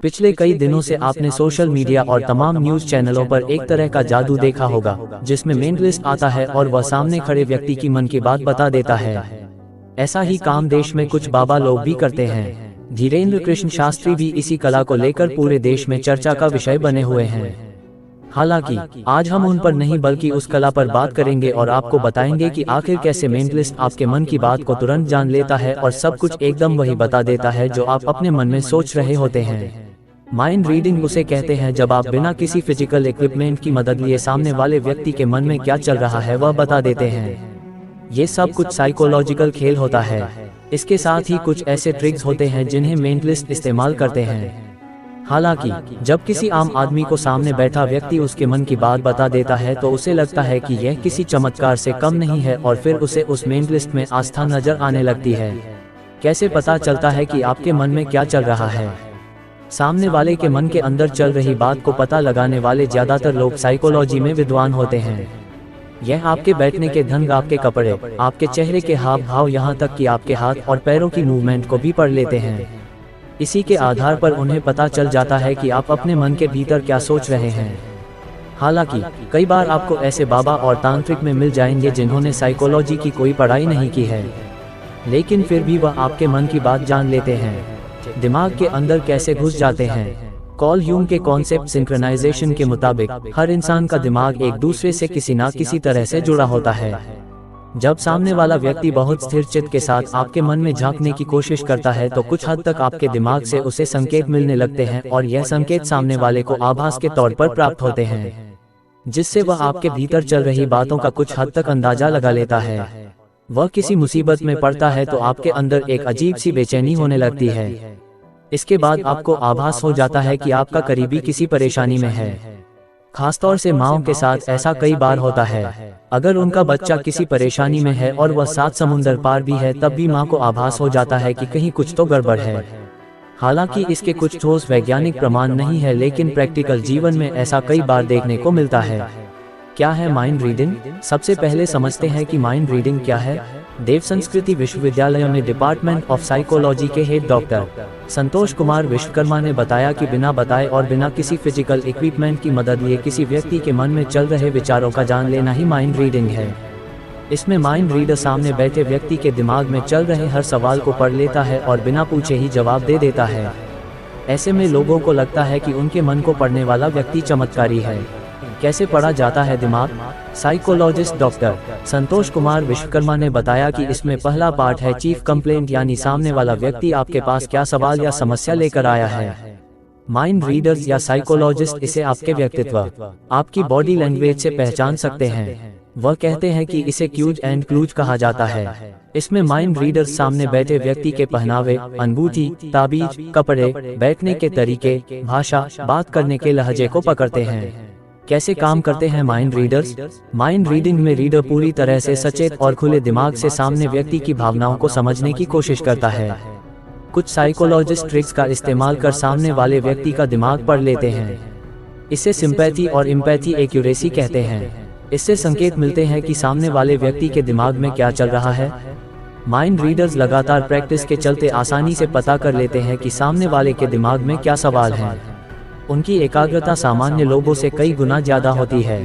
पिछले कई दिनों से आपने सोशल मीडिया और तमाम न्यूज चैनलों पर एक तरह का जादू देखा होगा, जिसमें मेंटलिस्ट आता है और वह सामने खड़े व्यक्ति की मन की बात बता देता है। ऐसा ही काम देश में कुछ बाबा लोग भी करते हैं। धीरेन्द्र कृष्ण शास्त्री भी इसी कला को लेकर पूरे देश में चर्चा का विषय बने हुए हैं। हालांकि आज हम उन पर नहीं बल्कि उस कला पर बात करेंगे और आपको बताएंगे कि आखिर कैसे मेंटलिस्ट आपके मन की बात को तुरंत जान लेता है और सब कुछ एकदम वही बता देता है जो आप अपने मन में सोच रहे होते हैं। माइंड रीडिंग उसे कहते हैं जब आप बिना किसी फिजिकल इक्विपमेंट की मदद लिए सामने वाले व्यक्ति के मन में क्या चल रहा है वह बता देते हैं। ये सब कुछ साइकोलॉजिकल खेल होता है। इसके साथ ही कुछ ऐसे ट्रिक्स होते हैं जिन्हें मेंटलिस्ट इस्तेमाल करते हैं। हालांकि जब किसी आम आदमी को सामने बैठा व्यक्ति उसके मन की बात बता देता है तो उसे लगता है कि यह किसी चमत्कार से कम नहीं है और फिर उसे उस मेंटलिस्ट में आस्था नजर आने लगती है। कैसे पता चलता है कि आपके मन में क्या चल रहा है? सामने वाले के मन के अंदर चल रही बात को पता लगाने वाले ज्यादातर लोग साइकोलॉजी में विद्वान होते हैं। यह आपके बैठने के ढंग, आपके कपड़े, आपके चेहरे के हाव भाव, यहाँ तक कि आपके हाथ और पैरों की मूवमेंट को भी पढ़ लेते हैं। इसी के आधार पर उन्हें पता चल जाता है कि आप अपने मन के भीतर क्या सोच रहे हैं। हालांकि कई बार आपको ऐसे बाबा और तांत्रिक में मिल जाएंगे जिन्होंने साइकोलॉजी की कोई पढ़ाई नहीं की है, लेकिन फिर भी वह आपके मन की बात जान लेते हैं, दिमाग के अंदर कैसे घुस जाते हैं। कॉल यूंग के कॉन्सेप्ट सिंक्रोनाइजेशन के मुताबिक हर इंसान का दिमाग एक दूसरे से किसी न किसी तरह से जुड़ा होता है। जब सामने वाला व्यक्ति बहुत स्थिर चित्त के साथ आपके मन में झांकने की कोशिश करता है तो कुछ हद तक आपके दिमाग से उसे संकेत मिलने लगते हैं और यह संकेत सामने वाले को आभास के तौर पर प्राप्त होते हैं, जिससे वह आपके भीतर चल रही बातों का कुछ हद तक अंदाजा लगा लेता है। वह किसी मुसीबत में पड़ता है तो आपके अंदर एक अजीब सी बेचैनी होने लगती है। इसके बाद आपको आभास हो जाता है कि आपका करीबी किसी परेशानी में है। खासतौर से माँओं के साथ ऐसा कई बार होता है। अगर उनका बच्चा किसी परेशानी में है और वह 7 समुंदर पार भी है तब भी माँ को आभास हो जाता है कि कहीं कुछ तो गड़बड़ है। हालांकि इसके कुछ ठोस वैज्ञानिक प्रमाण नहीं है, लेकिन प्रैक्टिकल जीवन में ऐसा कई बार देखने को मिलता है। क्या है माइंड रीडिंग? सबसे पहले समझते हैं कि माइंड रीडिंग क्या है। देव संस्कृति विश्वविद्यालय में डिपार्टमेंट ऑफ साइकोलॉजी के हेड डॉक्टर संतोष कुमार विश्वकर्मा ने बताया कि बिना बताए और बिना किसी फिजिकल इक्विपमेंट की मदद लिए किसी व्यक्ति के मन में चल रहे विचारों का जान लेना ही माइंड रीडिंग है। इसमें माइंड रीडर सामने बैठे व्यक्ति के दिमाग में चल रहे हर सवाल को पढ़ लेता है और बिना पूछे ही जवाब दे देता है। ऐसे में लोगों को लगता है कि उनके मन को पढ़ने वाला व्यक्ति चमत्कारी है। कैसे पढ़ा जाता है दिमाग? साइकोलॉजिस्ट डॉक्टर संतोष कुमार विश्वकर्मा ने बताया कि इसमें पहला पार्ट है चीफ कंप्लेंट, यानी सामने वाला व्यक्ति आपके पास क्या सवाल या समस्या लेकर आया है। माइंड रीडर्स या साइकोलॉजिस्ट इसे आपके व्यक्तित्व, आपकी बॉडी लैंग्वेज से पहचान सकते हैं। वह कहते हैं कि इसे क्यूज एंड क्लूज कहा जाता है। इसमें माइंड रीडर्स सामने बैठे व्यक्ति के पहनावे, अनुभूति, ताबीज, कपड़े, बैठने के तरीके, भाषा, बात करने के लहजे को पकड़ते हैं। कैसे काम करते हैं माइंड रीडर्स? माइंड रीडिंग में रीडर पूरी तरह से सचेत और खुले दिमाग से सामने व्यक्ति की भावनाओं को समझने की कोशिश करता है। कुछ साइकोलॉजिस्ट ट्रिक्स का इस्तेमाल कर सामने वाले व्यक्ति का दिमाग पढ़ लेते हैं। इसे सिंपैथी और एम्पैथी एक्यूरेसी कहते हैं। इससे संकेत मिलते हैं कि सामने वाले व्यक्ति के दिमाग में क्या चल रहा है। माइंड रीडर्स लगातार प्रैक्टिस के चलते आसानी से पता कर लेते हैं कि सामने वाले के दिमाग में क्या सवाल है। उनकी एकाग्रता सामान्य लोगों से कई गुना ज्यादा होती है।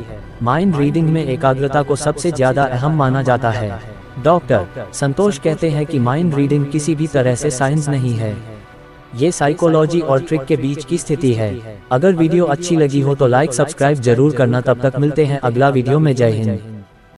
माइंड रीडिंग में एकाग्रता को सबसे ज्यादा अहम माना जाता है। डॉक्टर संतोष कहते हैं कि माइंड रीडिंग किसी भी तरह से साइंस नहीं है, ये साइकोलॉजी और ट्रिक के बीच की स्थिति है। अगर वीडियो अच्छी लगी हो तो लाइक सब्सक्राइब जरूर करना। तब तक मिलते हैं अगला वीडियो में। जय हिंद।